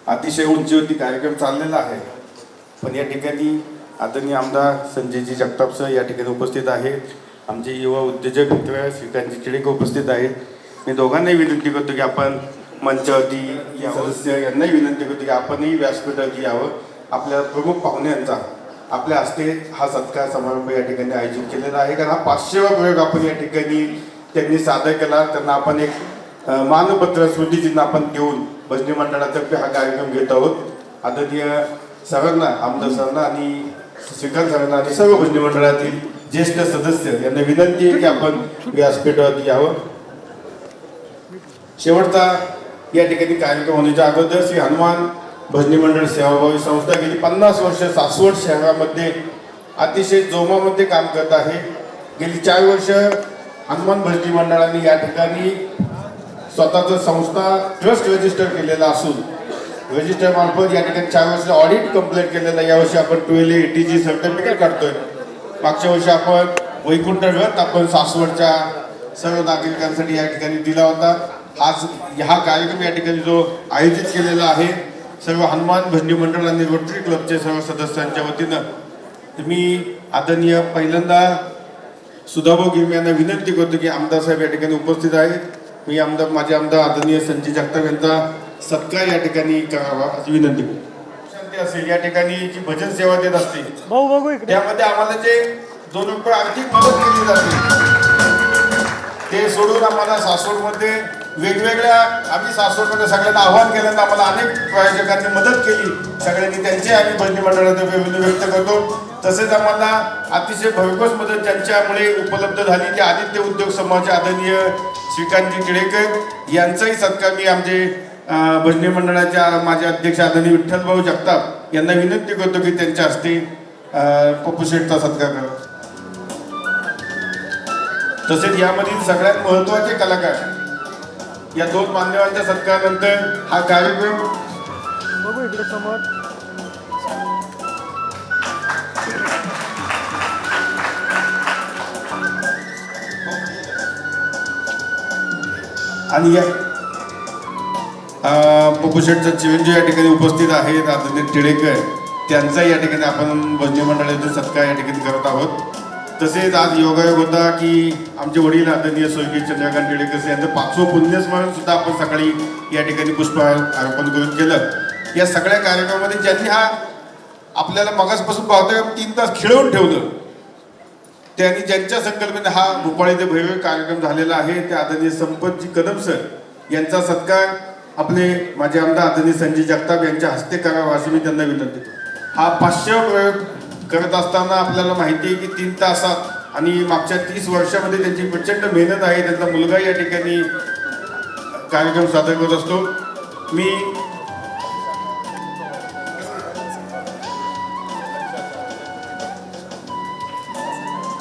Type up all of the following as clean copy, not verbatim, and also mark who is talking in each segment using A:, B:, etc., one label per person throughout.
A: अतिशय उंचीवरती कार्यक्रम चाललेला आहे. पण या ठिकाणी आदरणीय आमदार संजयजी जगताप सर या ठिकाणी उपस्थित आहेत. आमचे युवा उद्योजक मित्र श्रीकांतजी टिळेकर उपस्थित आहेत. मी दोघांनाही विनंती करतो की आपण मंचावरती या सदस्य यांनाही विनंती करतो की आपणही व्यासपीठावरती यावं. आपल्या प्रमुख पाहुण्यांचा आपल्या हस्ते हा सत्कार समारंभ या ठिकाणी आयोजित केलेला आहे. कारण हा 500वा प्रयोग आपण या ठिकाणी त्यांनी सादर केला. त्यांना आपण एक मानपत्र स्मृतिचिन्ह आपण देऊन भजनी मंडळातर्फे हा कार्यक्रम घेत आहोत. आदरणीय सरांना, आमदार सरांना आणि श्रीकांत सरांना आणि सर्व भजनी मंडळातील ज्येष्ठ सदस्य यांना विनंती आहे की आपण व्यासपीठावरती यावं. शेवटचा या ठिकाणी कार्यक्रम होण्याच्या अगोदर श्री हनुमान भजनी मंडळ सेवाभावी संस्था गेली 50 वर्ष सासवड शहरामध्ये अतिशय जोमामध्ये काम करत आहे. गेली 4 वर्ष हनुमान भजनी मंडळाने या ठिकाणी स्वतःचं संस्था ट्रस्ट रजिस्टर केलेला असून रजिस्टर मार्फत या ठिकाणी 4 वर्ष ऑडिट कंप्लीट केलेलं. यावर्षी आपण 1280G सर्टिफिकेट काढतोय. मागच्या वर्षी आपण वैकुंठ रथ आपण सासवडच्या सर्व नागरिकांसाठी या ठिकाणी दिला होता. हा कार्यक्रम या ठिकाणी जो आयोजित केलेला आहे सर्व हनुमान भजनी मंडळ आणि रोटरी क्लबचे सर्व सदस्यांच्या वतीनं मी आदरणीय पहिल्यांदा सुधाभाऊ गिरमे यांना विनंती करतो की आमदार साहेब या ठिकाणी उपस्थित आहेत. मी माझे आमदार आदरणीय संजय जगताप यांचा सत्कार या ठिकाणी करावा अशी विनंती करतो. शांती असेल या ठिकाणी जी भजन सेवा देत असते त्यामध्ये आम्हाला जे 2 रुपये आर्थिक मदत केली जाते ते सोडून आम्हाला सासवडमध्ये वेगवेगळ्या आम्ही सासवडमध्ये सगळ्यांना आव्हान केलं. आम्हाला अनेक प्रायोजकांनी मदत केली. सगळ्यांनी त्यांचे आम्ही भजनी मंडळातर्फे व्यक्त करतो. तसेच आम्हाला अतिशय भरघोस मदत ज्यांच्यामुळे उपलब्ध झाली ते आदित्य उद्योग समाज आदरणीय श्रीकांतजी टिळेकर यांचाही सत्कार मी आमचे भजनी मंडळाच्या माझे अध्यक्ष आदरणीय विठ्ठलभाऊ जगताप यांना विनंती करतो की त्यांच्या हस्ते पप्पू शेठचा सत्कार करावा. तसेच यामधील सगळ्यात महत्त्वाचे कलाकार या 2 मान्यवरांच्या सत्कारानंतर हा कार्यक्रम
B: बघू इकडे समोर
A: आणि या पप्पू शेठचा चिरंजीव या ठिकाणी उपस्थित आहेत आदरणीय टिळेकर त्यांचा या ठिकाणी आपण भजनी मंडळाचा सत्कार या ठिकाणी करत आहोत. तसेच आज योगायोग होता की आमचे वडील आदरणीय स्वर्गीय चंद्रकांत टिळेकर यांचं 5वं पुण्यस्मरण सुद्धा आपण सकाळी या ठिकाणी पुष्प अर्पण करून केलं. या सगळ्या कार्यक्रमामध्ये ज्यांनी हा आपल्याला मगासपासून पाहतोय 3 तास खिळवून ठेवलं त्यांनी ज्यांच्या संकल्पनेने हा भोपाळ इथे भव्य कार्यक्रम झालेला आहे ते आदरणीय संपतजी कदम सर यांचा सत्कार आपले माझे आमदार आदरणीय संजय जगताप यांच्या हस्ते करावा अशी मी त्यांना विनंती करतो. हा 500 प्रयोग करत असताना आपल्याला माहिती आहे की 3 तासात आणि मागच्या 30 वर्षामध्ये त्यांची प्रचंड मेहनत आहे. त्यांचा मुलगा या ठिकाणी कार्यक्रम सादर करत असतो. मी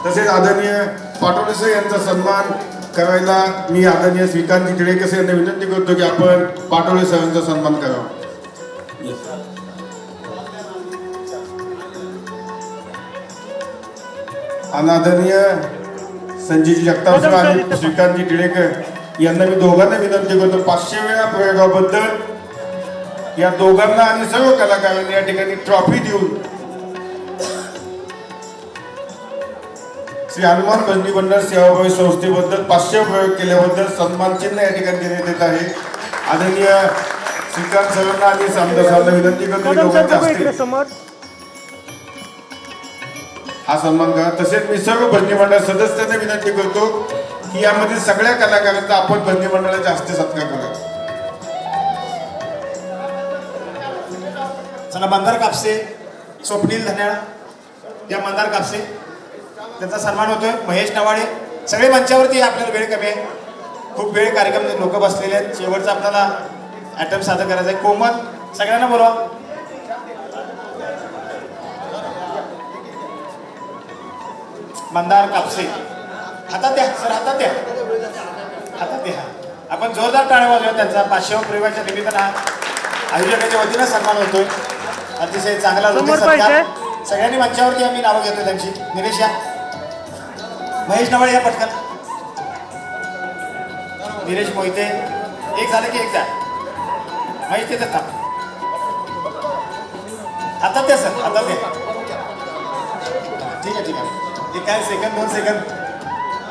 A: तसेच आदरणीय पाटोळे सर यांचा सन्मान करायला मी आदरणीय श्रीकांतजी टिळेकर यांना विनंती करतो की आपण पाटोळे सरांचा सन्मान करावा. आणि आदरणीय संजयजी जगताप सर आणि श्रीकांतजी टिळेकर यांना मी दोघांना विनंती करतो 500व्या प्रयोगाबद्दल या दोघांना आणि सर्व कलाकारांनी या ठिकाणी ट्रॉफी देऊन श्री हनुमान भजनी मंडळ सेवाभावी संस्थेबद्दल 500 प्रयोग केल्याबद्दल सन्मान चिन्ह या ठिकाणी देण्यात येत आहे. आदरणीय श्रीकांत सरांना आणि आमदार साहेबांना विनंती करतो दोघांच्या हस्ते हा सन्मान करा. तसेच मी सर्व भजनी मंडळ सदस्यांना विनंती करतो की यामध्ये सगळ्या कलाकारांचा आपण भजनी मंडळाच्या हस्ते सत्कार करा.
C: चला मंदार कापसे, स्वप्नील धन्याळ या मंदार कापसे त्यांचा सन्मान होतोय. महेश नवाडे सगळे मंचावरती आपल्याला वेळ कमी आहे. खूप वेळ कार्यक्रम लोक बसलेले आहेत. शेवटचा आपल्याला ॲटम सादर करायचा आहे. कोमल सगळ्यांना बोलवा. मंदार कापसे हातात द्या सर, हातात द्या, हातात द्या. आपण जोरदार टाळ्या वाजवूया त्यांचा 500व्या प्रयोगाच्या निमित्तानं आयोजकाच्या वतीनं सन्मान होतोय. अतिशय चांगला सत्कार. सगळ्यांनी मंचावरती आम्ही नावं घेतोय त्यांची. निलेश या, महेश नवाळे या पटकन. निलेश मोहिते एक झालं की एक जा. महेश तिथं थांब. हातात द्या सर, हातात द्या. ठीक आहे ठीक आहे. ते काय सेकंद 2 सेकंद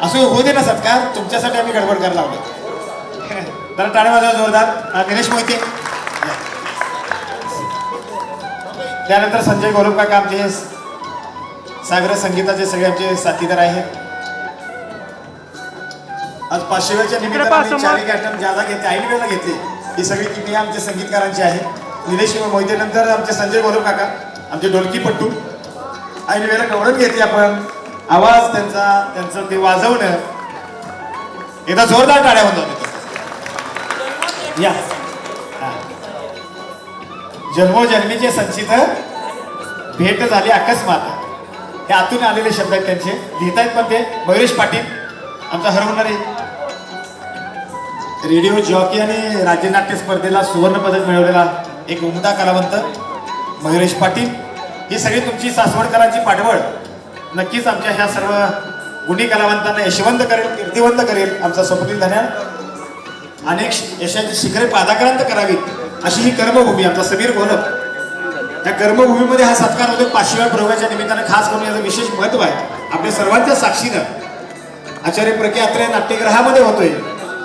C: असं होऊ दे ना सत्कार, तुमच्यासाठी आम्ही गडबड करायला लावलो. तर टाळ्या वाजवा जोरदार. निलेश मोहिते, त्यानंतर संजय गोलप काका आमचे सागर संगीताचे सगळे आमचे साथीदार आहेत. आज 500व्याच्या निमित्ताने चारही आयटम ज्यादा घेतले ऐन वेळेला घेतले ही सगळी टीम आमच्या संगीतकारांची आहे. निलेश मोहिते नंतर आमचे संजय गोलप काका आमचे ढोलकीपट्टू ऐन वेळेला गवळण घेतली आपण. आवाज त्यांचं ते वाजवणं एकदा जोरदार टाळ्या होतो. या जन्मोजन्मीचे संचित भेट झाली अकस्मात, हे आतून आलेले शब्द आहेत त्यांचे. लिहितायत पण ते मयुरेश पाटील, आमचा हरवणारे रेडिओ जॉकी आणि राज्यनाट्य स्पर्धेला सुवर्ण पदक मिळवलेला एक उमदा कलावंत मयुरेश पाटील. ही सगळी तुमची सासवडकरांची पाठबळ नक्कीच आमच्या ह्या सर्व गुणी कलावंतांना यशवंत करेल, कीर्तिवंत करेल. आमचा स्वप्नील धन्या अनेक यशाची शिखरे पादाक्रांत करावीत अशी ही कर्मभूमी आमचा समीर गोलप. त्या कर्मभूमीमध्ये हा सत्कार होतो 500व्या प्रयोगाच्या निमित्ताने. खास करून याचं विशेष महत्व आहे आपल्या सर्वांच्या साक्षीनं आचार्य प्रके अत्रे नाट्यगृहामध्ये होतोय.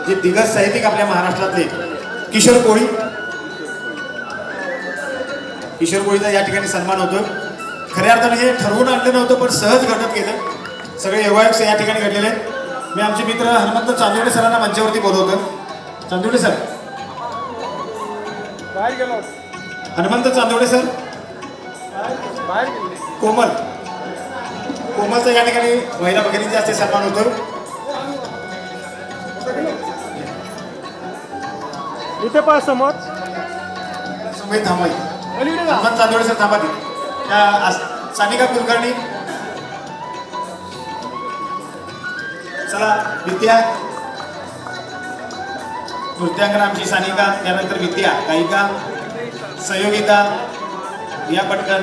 C: जे दिग्गज साहित्यिक आपल्या महाराष्ट्रातले किशोर कोळीचा या ठिकाणी सन्मान होतो. खऱ्या अर्थाने हे ठरवून आणलं नव्हतं पण सहज घडत गेलं. सगळे योगायोग या ठिकाणी घडलेले आहेत. मी आमचे मित्र हनुमंत चांदोडे सरांना मंचावरती बोलवतो. चांदोडे सर,
B: बाहेर गेलो.
C: हनुमंत चांदोडे सर,
B: बाहेर गेले.
C: कोमलचा या ठिकाणी महिला भगिनींचे असते सन्मान होतो.
B: इथे पहा समोर.
C: समय थांबाई हनुमंत चांदोडे सर थांबा. त्या सानिका कुलकर्णी, चला विद्या नृत्यांगना आमची सानिका, त्यानंतर विद्या गायिका, सहयोगिता या पटकन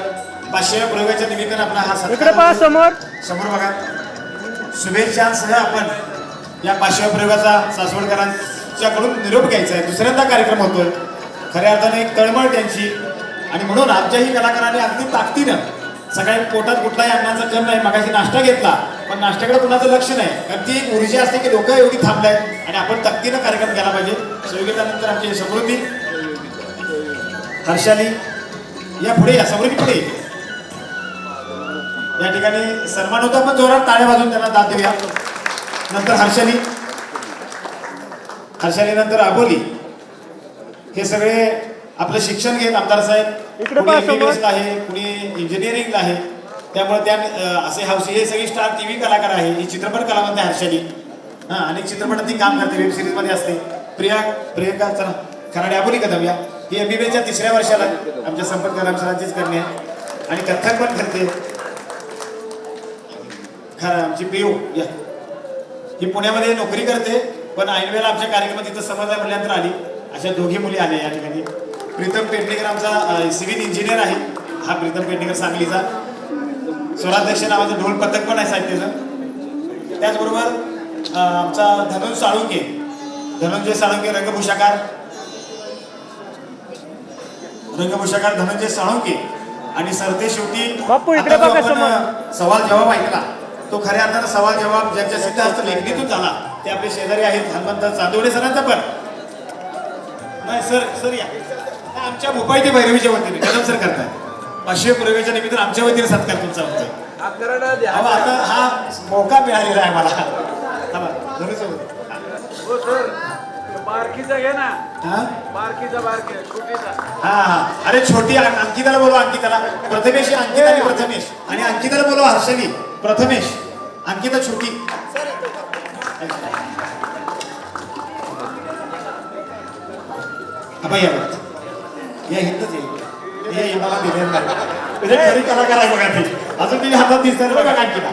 C: 500व्या प्रयोगाच्या निमित्तानं आपला हा
B: इकडे पहा समोर.
C: समोर बघा. शुभेच्छांसह आपण या 500व्या प्रयोगाचा सासवडकरांच्याकडून निरोप घ्यायचा आहे. दुसऱ्यांदा कार्यक्रम होतोय. खऱ्या अर्थाने एक तळमळ त्यांची आणि म्हणून आमच्याही कलाकारांनी अगदी ताकदीनं सकाळी पोटात कुठलाही अन्नाचा जम नाही. मगाशी नाश्ता घेतला पण नाश्त्याकडे कुणाचं लक्ष नाही, कारण ती एक ऊर्जा असते की लोक एवढी थांबलाय आणि आपण ताकदीनं कार्यक्रम केला पाहिजे. सहयोगितानंतर आमची समृद्धी हर्षाली या पुढे या, समृद्धी पुढे या ठिकाणी सन्मान होता. पण जोरात टाळ्या वाजून त्यांना दाद देऊया. नंतर हर्षाली नंतर आबोली. हे सगळे आपलं शिक्षण घेत आमदार साहेब.
B: इकडे
C: कुणी
B: पहा समोर.
C: MBBS ला आहे, कुणी इंजिनिअरिंगला आहे. त्यामुळे त्या असे हौशी हे सगळी स्टार TV कलाकार आहे. ही चित्रपट कलावंत आहे हर्षाली. अनेक चित्रपटात ती काम करते, वेब सिरीज मध्ये असते. प्रियंका चला खराडे आबोली कदम या ही MBBSच्या 3ऱ्या वर्षाला आमच्या संपर्क कदम सरांचीच करणे आणि कथ्थक पण करते. आमची पिऊ या ही पुण्यामध्ये नोकरी करते पण ऐनवेळेला आमच्या कार्यक्रमात तिथं समजला म्हटल्यानंतर आली. अशा दोघी मुली आल्या या ठिकाणी. प्रीतम पेडणेकर आमचा सिव्हिल इंजिनियर आहे. हा प्रीतम पेडणेकर सांगलीचा. स्वराध्यक्ष नावाचं ढोल पथक पण आहे साहित्याचं. त्याचबरोबर आमचा धनंजय साळुंके रंगभूषाकार धनंजय साळुंके. आणि सरते शेवटी
B: बापू, इकडे बघा समोर.
C: सवाल जवाब ऐकला तो खऱ्या अर्थानं सवाल जवाब ज्यांच्या सिद्धार्थ लेखणीतून झाला ते आपले शेजारी आहेत हनुमंत चांदोडे सरांचा पण नाही. सर या आमच्या भोपाळी ते भैरवीच्या वतीने कदम सर करतात 500 प्रयोगाच्या निमित्तानं आमच्या वतीने सत्कार तुमचा होतोय. आता हा मौका मिळालेला आहे मला.
B: बारकीचा घे ना.
C: हा
B: छोटीचा.
C: हा अरे छोटी अंकिताला बोलवा. अंकिताला प्रथमेश अंकिता आणि प्रथमेश आणि अंकिताला बोलवा हर्षली प्रथमेश अंकिता छोटी. या हिंदच ये मला दिलेलं नाही. खरी कलाकार आहे बघा ती. अजून तिच्या हातात दिसतात बघा अंकिता.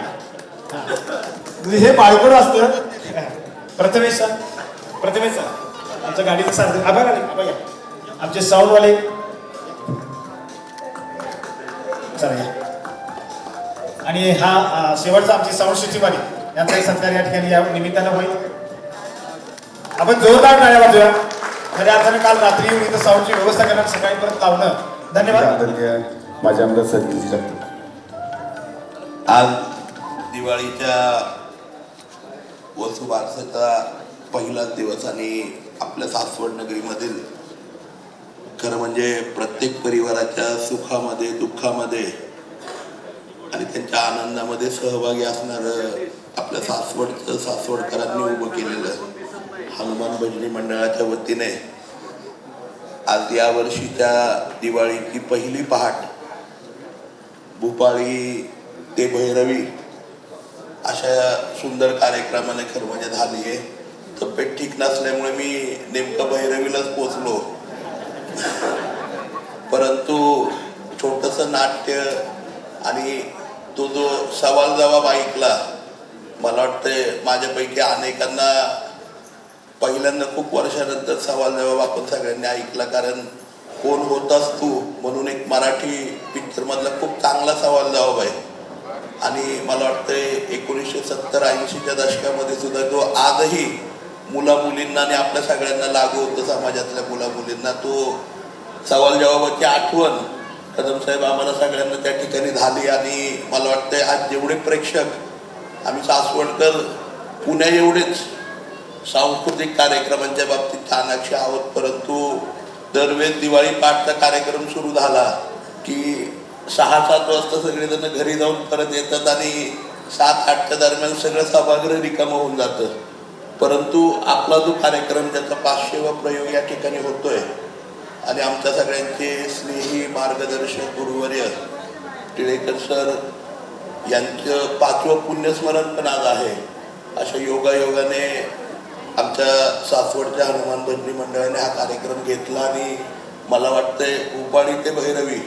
C: हे बाळकोड असतं. प्रथमेश सर आमच्या गाडीचं सारखं बघा आमचे साऊंडवाले चला या. आणि हा शेवटचा आमची साऊंड सिस्टीम यांचाही सत्कार या ठिकाणी या निमित्तानं होईल. आपण जोरदार टाळ्या वाजूया. खऱ्या अर्थाने काल रात्री इथं साऊंडची व्यवस्था करणं सकाळी परत लावणं. धन्यवाद.
A: माझे आमदार सतीश जगताप.
D: आज दिवाळीच्या वसुबारसेचा पहिलाच दिवस आणि आपल्या सासवड नगरीमधील खरं म्हणजे प्रत्येक परिवाराच्या सुखामध्ये दुःखामध्ये आणि त्यांच्या आनंदामध्ये सहभागी असणारं आपल्या सासवडकरांनी उभं केलेलं हनुमान भजनी मंडळाच्या वतीने आज या वर्षीच्या दिवाळीची पहिली पहाट भूपाळी ते भैरवी अशा सुंदर कार्यक्रमाने खरं म्हणजे झाली आहे. तब्येत ठीक नसल्यामुळे मी नेमकं भैरवीलाच पोचलो, परंतु छोटंसं नाट्य आणि तो जो सवाल जवाब ऐकला, मला वाटतंय माझ्यापैकी अनेकांना पहिल्यांदा खूप वर्षानंतर सवाल जवाब आपण सगळ्यांनी ऐकला. कारण कोण होतास तू म्हणून एक मराठी पिक्चर मधला खूप चांगला सवाल जवाब आहे आणि मला वाटतंय 1970-80च्या दशकामध्ये सुद्धा तो आजही मुला मुलींना आणि आपल्या सगळ्यांना लागू होतं, समाजातल्या मुला मुलींना तो सवाल जवाबाची आठवण कदम साहेब आम्हाला सगळ्यांना त्या ठिकाणी झाली. आणि मला वाटतंय आज जेवढे प्रेक्षक आम्ही सासवडकर पुण्या एवढेच सांस्कृतिक कार्यक्रमांच्या बाबतीत चाणाक्ष आहोत, परंतु दरवेळेस दिवाळी पहाटचा कार्यक्रम सुरू झाला की 6-7 वाजता सगळेजण घरी जाऊन परत येतात आणि 7-8च्या दरम्यान सगळं सभागृह रिकामं होऊन जातं. परंतु आपला जो कार्यक्रम ज्याचा 500वा प्रयोग या ठिकाणी होतोय आणि आमच्या सगळ्यांचे स्नेही मार्गदर्शक गुरुवर्य टिळेकर सर यांचं 5वं पुण्यस्मरण पण आज आहे. अशा योगायोगाने आमच्या सासवडच्या हनुमान भजनी मंडळाने हा कार्यक्रम घेतला आणि मला वाटतंय भूपाळी ते भैरवी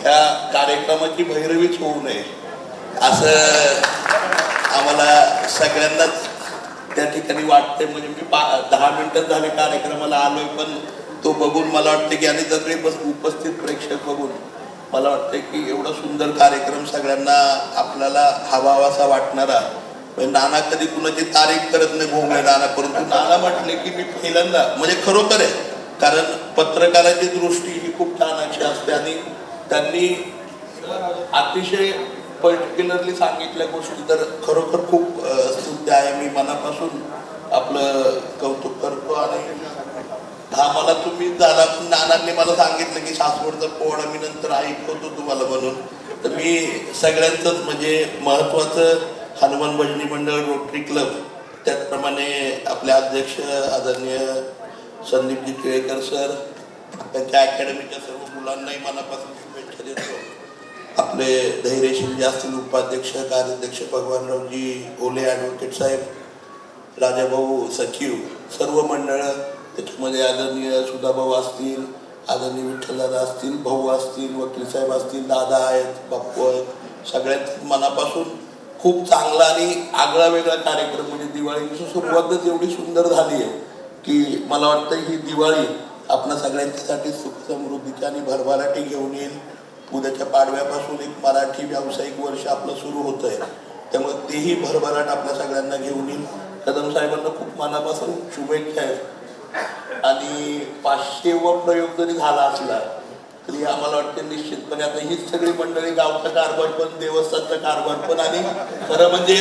D: ह्या कार्यक्रमाची भैरवीच होऊ नये असं आम्हाला सगळ्यांनाच त्या ठिकाणी वाटतंय. म्हणजे मी 10 मिनिटं झाले कार्यक्रमाला आलोय, पण तो बघून मला वाटतं की आणि सगळे उपस्थित प्रेक्षक बघून मला वाटतं की एवढा सुंदर कार्यक्रम सगळ्यांना आपल्याला हवावासा वाटणारा. नाना कधी कुणाची तारीफ करत नाही भोंगळे नाना, परंतु नाना म्हटले की मी पहिल्यांदा म्हणजे खरोखर आहे, कारण पत्रकाराची दृष्टी ही खूप छान अशी असते आणि त्यांनी अतिशय पर्टिक्युलरली सांगितल्या गोष्टी तर खरोखर खूप स्तुत्य आहे. मी मनापासून आपलं कौतुक करतो आणि हा मला तुम्ही झाला नानांनी मला सांगितलं की सासवडचा पोवाडा मी नंतर ऐकवतो तुम्हाला म्हणून, तर मी सगळ्यांचंच म्हणजे महत्वाचं हनुमान भजनी मंडळ रोटरी क्लब त्याचप्रमाणे आपले अध्यक्ष आदरणीय संदीपजी टिळेकर सर त्यांच्या अकॅडमीच्या सर्व मुलांनाही मनापासून शुभेच्छा देतो. आपले धैर्यशील जे असतील उपाध्यक्ष कार्याध्यक्ष भगवानरावजी ओले ॲडव्होकेट साहेब, राजाभाऊ सचिव, सर्व मंडळं त्याच्यामध्ये आदरणीय सुधाभाऊ असतील, आदरणीय विठ्ठलदादा असतील, भाऊ असतील, वकील साहेब असतील, दादा आहेत, बाप्पू आहेत, सगळ्यात मनापासून खूप चांगला आणि आगळा वेगळा कार्यक्रम. म्हणजे दिवाळीची सुरुवातच एवढी सुंदर झाली आहे की मला वाटतं ही दिवाळी आपल्या सगळ्यांच्यासाठी सुख समृद्धीची आणि भरभराटी घेऊन येईल. उद्याच्या पाडव्यापासून एक मराठी व्यावसायिक वर्ष आपलं सुरू होतं आहे, त्यामुळे तेही भरभराट आपल्या सगळ्यांना घेऊन येईल. कदम साहेबांना खूप मनापासून शुभेच्छा आहेत आणि 500वा प्रयोग जरी झाला असला तरी आम्हाला वाटतं निश्चितपणे आता हीच सगळी मंडळी गावचा कारभार पण देवस्थानचा कारभार पण आणि खरं म्हणजे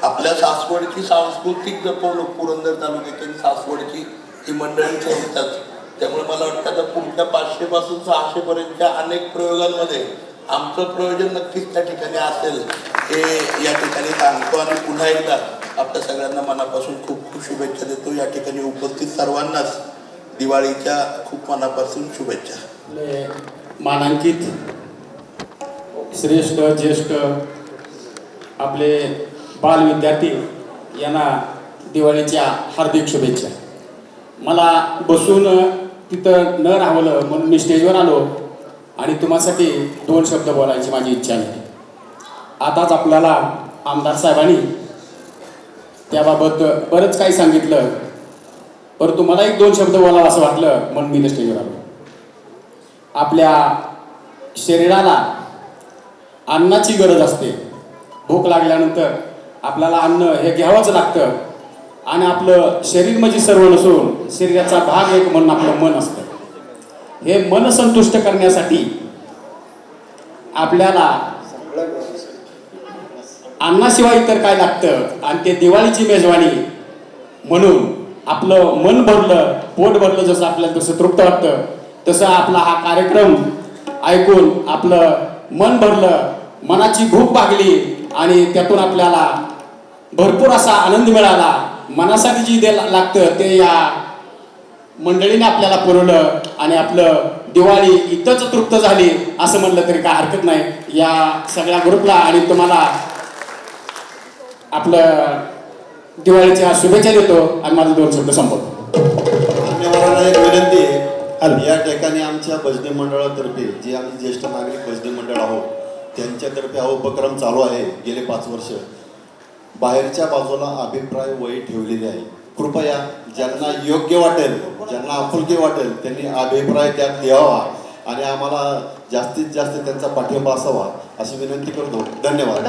D: आपल्या सासवडची सांस्कृतिक जपवणूक पुरंदर तालुक्यातील सासवडची ही मंडळी ठेवतात. त्यामुळे मला वाटतं आता पुढच्या 500 पासून 600 पर्यंतच्या अनेक प्रयोगांमध्ये आमचं प्रयोजन नक्कीच त्या ठिकाणी असेल हे या ठिकाणी सांगतो आणि पुन्हा एकदा आपल्या सगळ्यांना मनापासून खूप खूप शुभेच्छा देतो. या ठिकाणी उपस्थित सर्वांनाच दिवाळीच्या खूप मनापासून शुभेच्छा.
E: मानांकित श्रेष्ठ ज्येष्ठ आपले बाल विद्यार्थी यांना दिवाळीच्या हार्दिक शुभेच्छा. मला बसून तिथं न राहवलं म्हणून मी स्टेजवर आलो आणि तुम्हासाठी 2 शब्द बोलायची माझी इच्छा आहे. आताच आपल्याला आमदार साहेबांनी त्याबाबत बरंच काही सांगितलं, परंतु मला 1-2 शब्द बोलावं असं वाटलं म्हणून मी स्टेजवर आलो. आपल्या शरीराला अन्नाची गरज असते. भूक लागल्यानंतर आपल्याला अन्न हे घ्यावंच लागतं आणि आपलं शरीर म्हणजे सर्व नसून शरीराचा भाग एक म्हणून आपलं मन असतं. हे मन संतुष्ट करण्यासाठी आपल्याला अन्नाशिवाय इतर काय लागतं आणि ते दिवाळीची मेजवानी म्हणून आपलं मन भरलं, पोट भरलं, जसं आपल्याला जसं तृप्त वाटतं तसं आपला हा कार्यक्रम ऐकून आपलं मन भरलं, मनाची भूक भागली आणि त्यातून आपल्याला भरपूर असा आनंद मिळाला. मनासाठी जी दे लागतं ते या मंडळीने आपल्याला पुरवलं आणि आपलं दिवाळी इथंच तृप्त झाली असं म्हणलं तरी काय हरकत नाही. या सगळ्या ग्रुपला आणि तुम्हाला आपलं दिवाळीच्या शुभेच्छा देतो आणि माझे 2 शब्द संपवतो.
F: मान्यवरांना एक विनंती आहे, या ठिकाणी आमच्या भजनी मंडळातर्फे जे आम्ही ज्येष्ठ नागरिक भजनी मंडळ आहोत त्यांच्यातर्फे हा उपक्रम चालू आहे गेले 5 वर्ष. बाहेरच्या बाजूला अभिप्राय वही ठेवलेली आहे. कृपया ज्यांना योग्य वाटेल, ज्यांना आपुलकी वाटेल त्यांनी अभिप्राय त्यात लिहावा आणि आम्हाला जास्तीत जास्त त्यांचा पाठिंबा असावा अशी विनंती करतो. धन्यवाद.